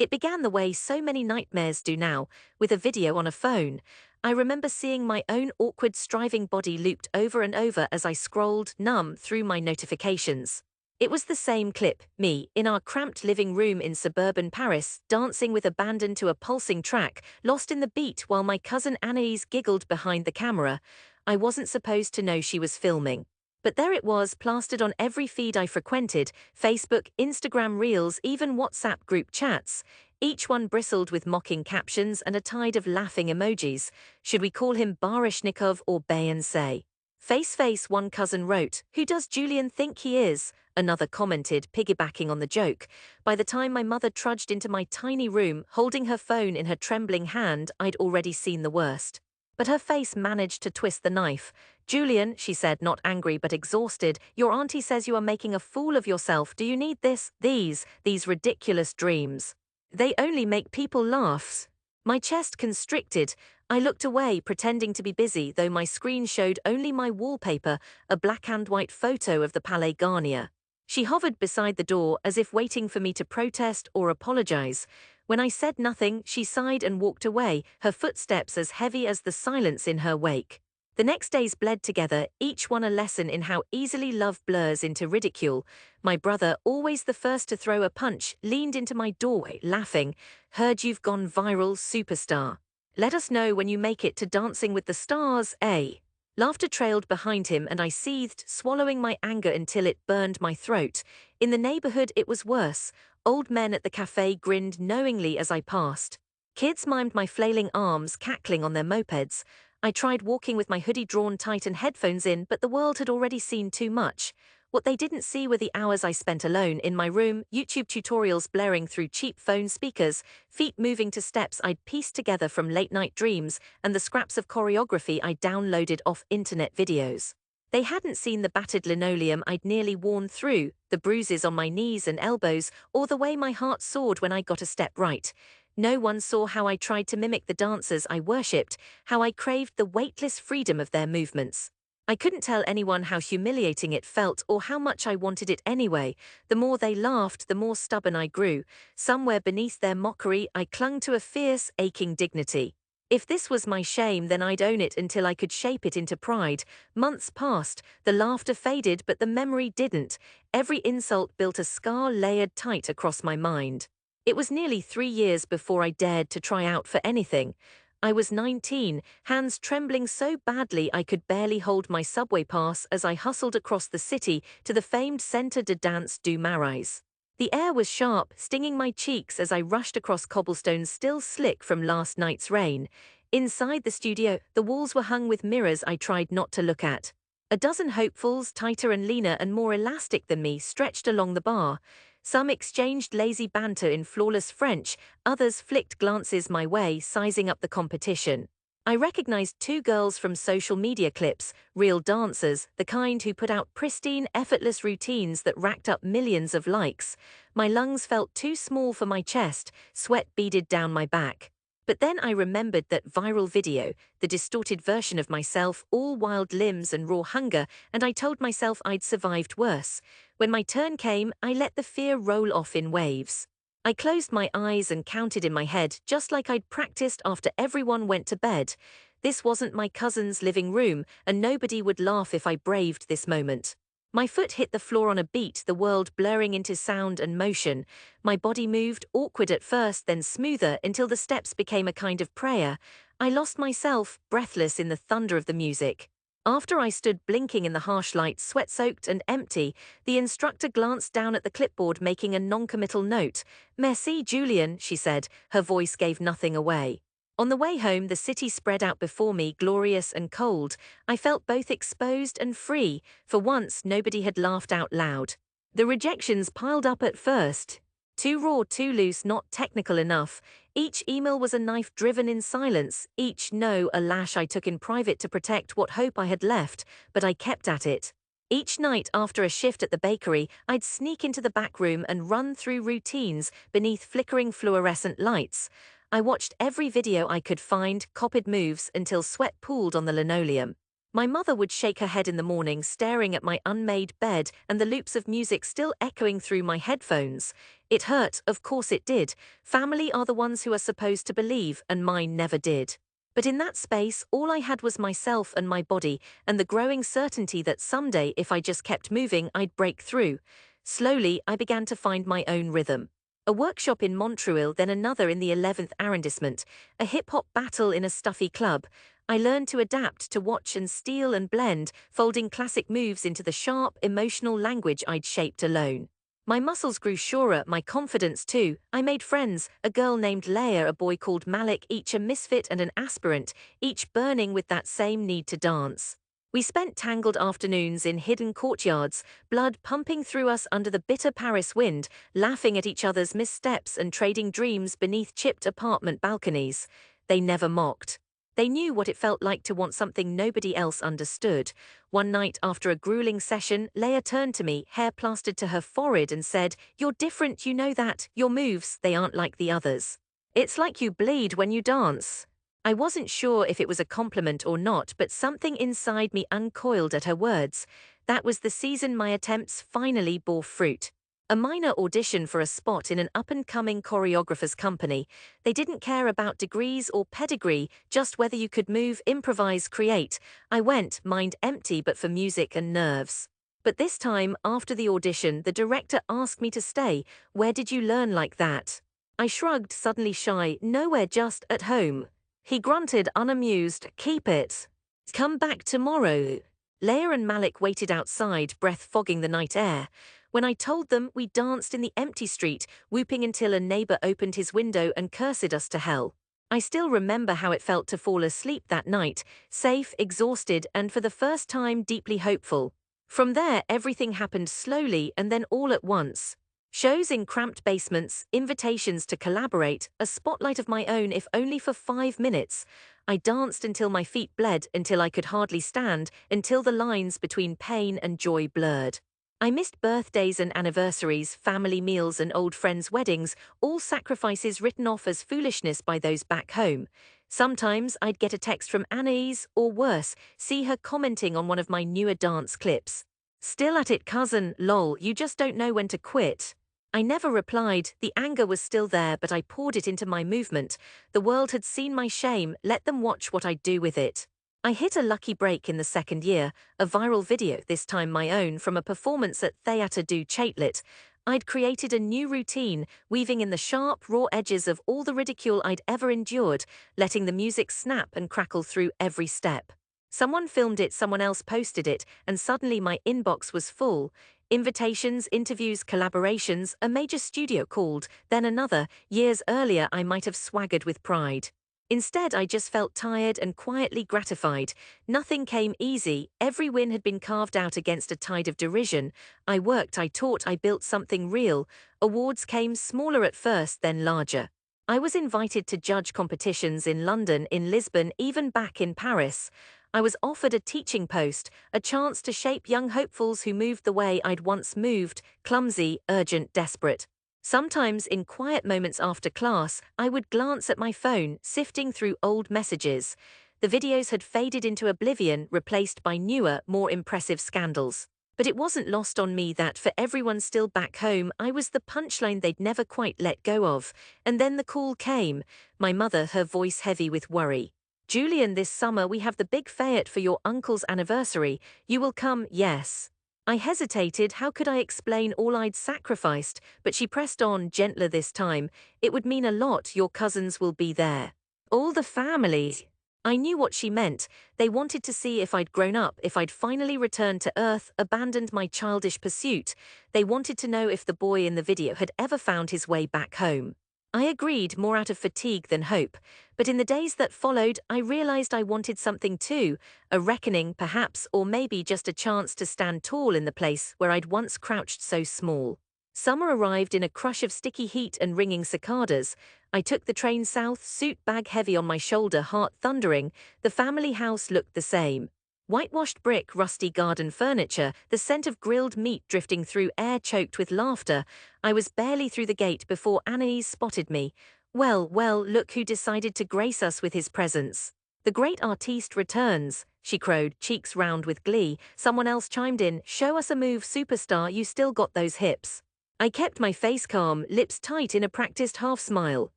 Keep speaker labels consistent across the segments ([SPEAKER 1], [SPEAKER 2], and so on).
[SPEAKER 1] It began the way so many nightmares do now, with a video on a phone. I remember seeing my own awkward striving body looped over and over as I scrolled, numb, through my notifications. It was the same clip, me, in our cramped living room in suburban Paris, dancing with abandon to a pulsing track, lost in the beat while my cousin Anaïs giggled behind the camera. I wasn't supposed to know she was filming. But there it was, plastered on every feed I frequented: Facebook, Instagram Reels, even WhatsApp group chats. Each one bristled with mocking captions and a tide of laughing emojis. Should we call him Baryshnikov or Beyoncé? Face, one cousin wrote. Who does Julian think he is? Another commented, piggybacking on the joke. By the time my mother trudged into my tiny room, holding her phone in her trembling hand, I'd already seen the worst. But her face managed to twist the knife. Julian, she said, not angry but exhausted, your auntie says you are making a fool of yourself. Do you need these ridiculous dreams? They only make people laugh. My chest constricted. I looked away, pretending to be busy, though my screen showed only my wallpaper, a black and white photo of the Palais Garnier. She hovered beside the door as if waiting for me to protest or apologize. When I said nothing, she sighed and walked away, her footsteps as heavy as the silence in her wake. The next days bled together, each one a lesson in how easily love blurs into ridicule. My brother, always the first to throw a punch, leaned into my doorway, laughing. Heard you've gone viral, superstar. Let us know when you make it to Dancing with the Stars, eh? Laughter trailed behind him and I seethed, swallowing my anger until it burned my throat. In the neighborhood it was worse. Old men at the cafe grinned knowingly as I passed. Kids mimed my flailing arms, cackling on their mopeds. I tried walking with my hoodie drawn tight and headphones in, but the world had already seen too much. What they didn't see were the hours I spent alone in my room, YouTube tutorials blaring through cheap phone speakers, feet moving to steps I'd pieced together from late-night dreams, and the scraps of choreography I downloaded off internet videos. They hadn't seen the battered linoleum I'd nearly worn through, the bruises on my knees and elbows, or the way my heart soared when I got a step right. No one saw how I tried to mimic the dancers I worshipped, how I craved the weightless freedom of their movements. I couldn't tell anyone how humiliating it felt or how much I wanted it anyway. The more they laughed, the more stubborn I grew. Somewhere beneath their mockery, I clung to a fierce, aching dignity. If this was my shame, then I'd own it until I could shape it into pride. Months passed, the laughter faded, but the memory didn't. Every insult built a scar layered tight across my mind. It was nearly 3 years before I dared to try out for anything. I was 19, hands trembling so badly I could barely hold my subway pass as I hustled across the city to the famed Centre de Danse du Marais. The air was sharp, stinging my cheeks as I rushed across cobblestones still slick from last night's rain. Inside the studio, the walls were hung with mirrors I tried not to look at. A dozen hopefuls, tighter and leaner and more elastic than me, stretched along the bar. Some exchanged lazy banter in flawless French, others flicked glances my way, sizing up the competition. I recognized 2 girls from social media clips, real dancers, the kind who put out pristine, effortless routines that racked up millions of likes. My lungs felt too small for my chest, sweat beaded down my back. But then I remembered that viral video, the distorted version of myself, all wild limbs and raw hunger, and I told myself I'd survived worse. When my turn came, I let the fear roll off in waves. I closed my eyes and counted in my head, just like I'd practiced after everyone went to bed. This wasn't my cousin's living room, and nobody would laugh if I braved this moment. My foot hit the floor on a beat, the world blurring into sound and motion. My body moved, awkward at first, then smoother, until the steps became a kind of prayer. I lost myself, breathless in the thunder of the music. After I stood blinking in the harsh light, sweat-soaked and empty, the instructor glanced down at the clipboard, making a non-committal note. "Merci, Julian," she said. Her voice gave nothing away. On the way home, the city spread out before me, glorious and cold. I felt both exposed and free. For once, nobody had laughed out loud. The rejections piled up at first. Too raw, too loose, not technical enough. Each email was a knife driven in silence, each no a lash I took in private to protect what hope I had left, but I kept at it. Each night after a shift at the bakery, I'd sneak into the back room and run through routines beneath flickering fluorescent lights. I watched every video I could find, copied moves until sweat pooled on the linoleum. My mother would shake her head in the morning, staring at my unmade bed and the loops of music still echoing through my headphones. It hurt, of course it did. Family are the ones who are supposed to believe, and mine never did. But in that space, all I had was myself and my body, and the growing certainty that someday, if I just kept moving, I'd break through. Slowly, I began to find my own rhythm. A workshop in Montreal, then another in the 11th arrondissement, a hip-hop battle in a stuffy club. I learned to adapt, to watch and steal and blend, folding classic moves into the sharp, emotional language I'd shaped alone. My muscles grew surer, my confidence too. I made friends, a girl named Leia, a boy called Malik, each a misfit and an aspirant, each burning with that same need to dance. We spent tangled afternoons in hidden courtyards, blood pumping through us under the bitter Paris wind, laughing at each other's missteps and trading dreams beneath chipped apartment balconies. They never mocked. They knew what it felt like to want something nobody else understood. One night after a grueling session, Leia turned to me, hair plastered to her forehead, and said, "You're different, you know that. Your moves, they aren't like the others. It's like you bleed when you dance." I wasn't sure if it was a compliment or not, but something inside me uncoiled at her words. That was the season my attempts finally bore fruit. A minor audition for a spot in an up-and-coming choreographer's company. They didn't care about degrees or pedigree, just whether you could move, improvise, create. I went, mind empty but for music and nerves. But this time, after the audition, the director asked me to stay. "Where did you learn like that?" I shrugged, suddenly shy. "Nowhere, just at home." He grunted, unamused. "Keep it. Come back tomorrow." Leia and Malik waited outside, breath fogging the night air. When I told them, we danced in the empty street, whooping until a neighbor opened his window and cursed us to hell. I still remember how it felt to fall asleep that night, safe, exhausted, and for the first time deeply hopeful. From there, everything happened slowly and then all at once. Shows in cramped basements, invitations to collaborate, a spotlight of my own if only for 5 minutes. I danced until my feet bled, until I could hardly stand, until the lines between pain and joy blurred. I missed birthdays and anniversaries, family meals and old friends' weddings, all sacrifices written off as foolishness by those back home. Sometimes I'd get a text from Anais, or worse, see her commenting on one of my newer dance clips. "Still at it, cousin, lol, you just don't know when to quit." I never replied, the anger was still there, but I poured it into my movement. The world had seen my shame, let them watch what I'd do with it. I hit a lucky break in the second year, a viral video, this time my own, from a performance at Theatre du Châtelet. I'd created a new routine, weaving in the sharp, raw edges of all the ridicule I'd ever endured, letting the music snap and crackle through every step. Someone filmed it, someone else posted it, and suddenly my inbox was full. Invitations, interviews, collaborations, a major studio called, then another. Years earlier I might have swaggered with pride. Instead, I just felt tired and quietly gratified. Nothing came easy, every win had been carved out against a tide of derision. I worked, I taught, I built something real. Awards came, smaller at first, then larger. I was invited to judge competitions in London, in Lisbon, even back in Paris. I was offered a teaching post, a chance to shape young hopefuls who moved the way I'd once moved, clumsy, urgent, desperate. Sometimes, in quiet moments after class, I would glance at my phone, sifting through old messages. The videos had faded into oblivion, replaced by newer, more impressive scandals. But it wasn't lost on me that, for everyone still back home, I was the punchline they'd never quite let go of. And then the call came. My mother, her voice heavy with worry. "Julian, this summer we have the big fete for your uncle's anniversary. You will come, yes." I hesitated, how could I explain all I'd sacrificed, but she pressed on, gentler this time. "It would mean a lot, your cousins will be there. All the family." I knew what she meant. They wanted to see if I'd grown up, if I'd finally returned to earth, abandoned my childish pursuit. They wanted to know if the boy in the video had ever found his way back home. I agreed, more out of fatigue than hope. But in the days that followed, I realized I wanted something too, a reckoning perhaps, or maybe just a chance to stand tall in the place where I'd once crouched so small. Summer arrived in a crush of sticky heat and ringing cicadas. I took the train south, suit bag heavy on my shoulder, heart thundering. The family house looked the same. Whitewashed brick, rusty garden furniture, the scent of grilled meat drifting through air choked with laughter. I was barely through the gate before Anais spotted me. Well, look who decided to grace us with his presence. The great artiste returns. she crowed, cheeks round with glee. Someone else chimed in, show us a move, superstar, you still got those hips. I kept my face calm, lips tight in a practiced half-smile.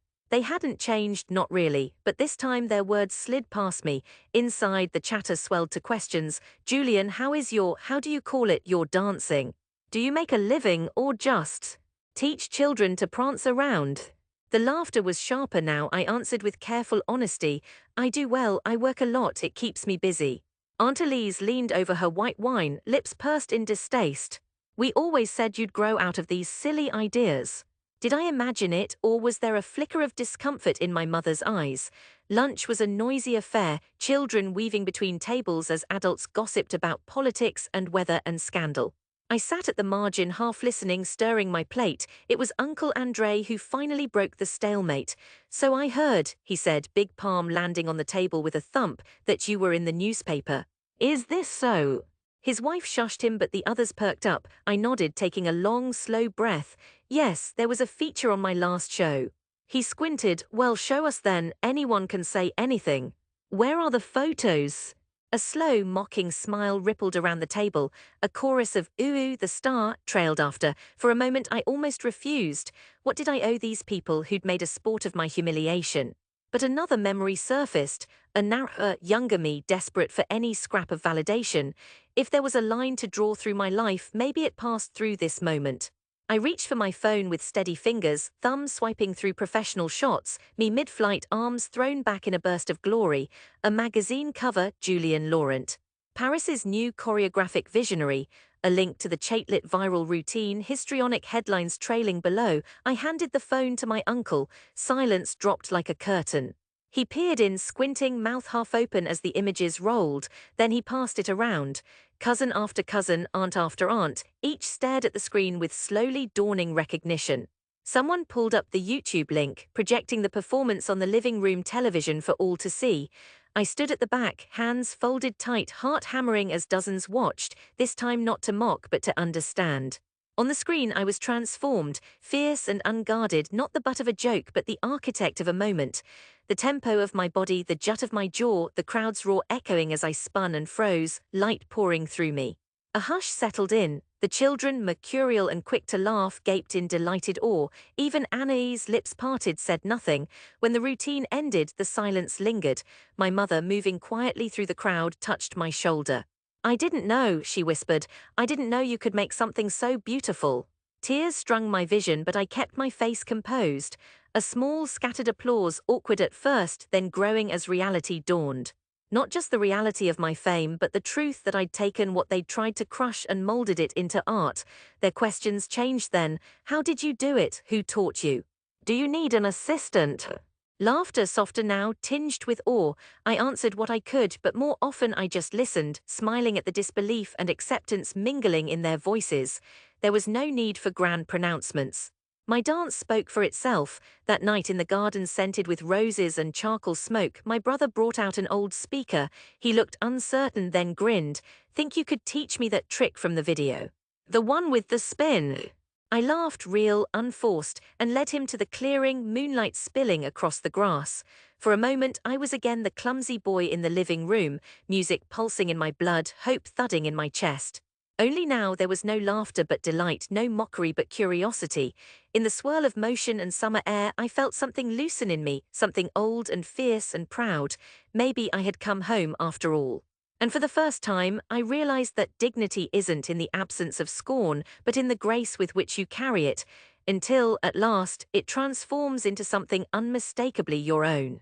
[SPEAKER 1] They hadn't changed, not really, but this time their words slid past me. Inside, the chatter swelled to questions. Julian, how do you call it, your dancing? Do you make a living or just teach children to prance around? The laughter was sharper now. I answered with careful honesty. I do well, I work a lot, it keeps me busy. Aunt Elise leaned over her white wine, lips pursed in distaste. We always said you'd grow out of these silly ideas. Did I imagine it, or was there a flicker of discomfort in my mother's eyes? Lunch was a noisy affair, children weaving between tables as adults gossiped about politics and weather and scandal. I sat at the margin, half listening, stirring my plate. It was Uncle Andre who finally broke the stalemate. So I heard, he said, big palm landing on the table with a thump, that you were in the newspaper. Is this so? His wife shushed him, but the others perked up. I nodded, taking a long, slow breath. Yes, there was a feature on my last show. He squinted. Well, show us then. Anyone can say anything. Where are the photos? A slow, mocking smile rippled around the table. A chorus of ooh, the star trailed after. For a moment I almost refused. What did I owe these people who'd made a sport of my humiliation? But another memory surfaced, a narrower, younger me desperate for any scrap of validation. If there was a line to draw through my life, maybe it passed through this moment. I reached for my phone with steady fingers, thumbs swiping through professional shots, me mid-flight, arms thrown back in a burst of glory. A magazine cover, Julian Laurent. Paris's new choreographic visionary. A link to the Chatelet viral routine, histrionic headlines trailing below. I handed the phone to my uncle. Silence dropped like a curtain. He peered in, squinting, mouth half open as the images rolled. Then he passed it around. Cousin after cousin, aunt after aunt, each stared at the screen with slowly dawning recognition. Someone pulled up the YouTube link, projecting the performance on the living room television for all to see. I stood at the back, hands folded tight, heart hammering as dozens watched, this time not to mock but to understand. On the screen I was transformed, fierce and unguarded, not the butt of a joke but the architect of a moment. The tempo of my body, the jut of my jaw, the crowd's roar echoing as I spun and froze, light pouring through me. A hush settled in. The children, mercurial and quick to laugh, gaped in delighted awe. Even Anais, lips parted, said nothing. When the routine ended, the silence lingered. My mother, moving quietly through the crowd, touched my shoulder. I didn't know, she whispered. I didn't know you could make something so beautiful. Tears strung my vision, but I kept my face composed. A small, scattered applause, awkward at first, then growing as reality dawned. Not just the reality of my fame, but the truth that I'd taken what they'd tried to crush and molded it into art. Their questions changed then. How did you do it? Who taught you? Do you need an assistant? Laughter softer now, tinged with awe. I answered what I could, but more often I just listened, smiling at the disbelief and acceptance mingling in their voices. There was no need for grand pronouncements. My dance spoke for itself. That night in the garden scented with roses and charcoal smoke, my brother brought out an old speaker. He looked uncertain, then grinned. Think you could teach me that trick from the video? The one with the spin? I laughed, real, unforced, and led him to the clearing, moonlight spilling across the grass. For a moment I was again the clumsy boy in the living room, music pulsing in my blood, hope thudding in my chest. Only now there was no laughter but delight, no mockery but curiosity. In the swirl of motion and summer air, I felt something loosen in me, something old and fierce and proud. Maybe I had come home after all. And for the first time, I realized that dignity isn't in the absence of scorn, but in the grace with which you carry it, until, at last, it transforms into something unmistakably your own.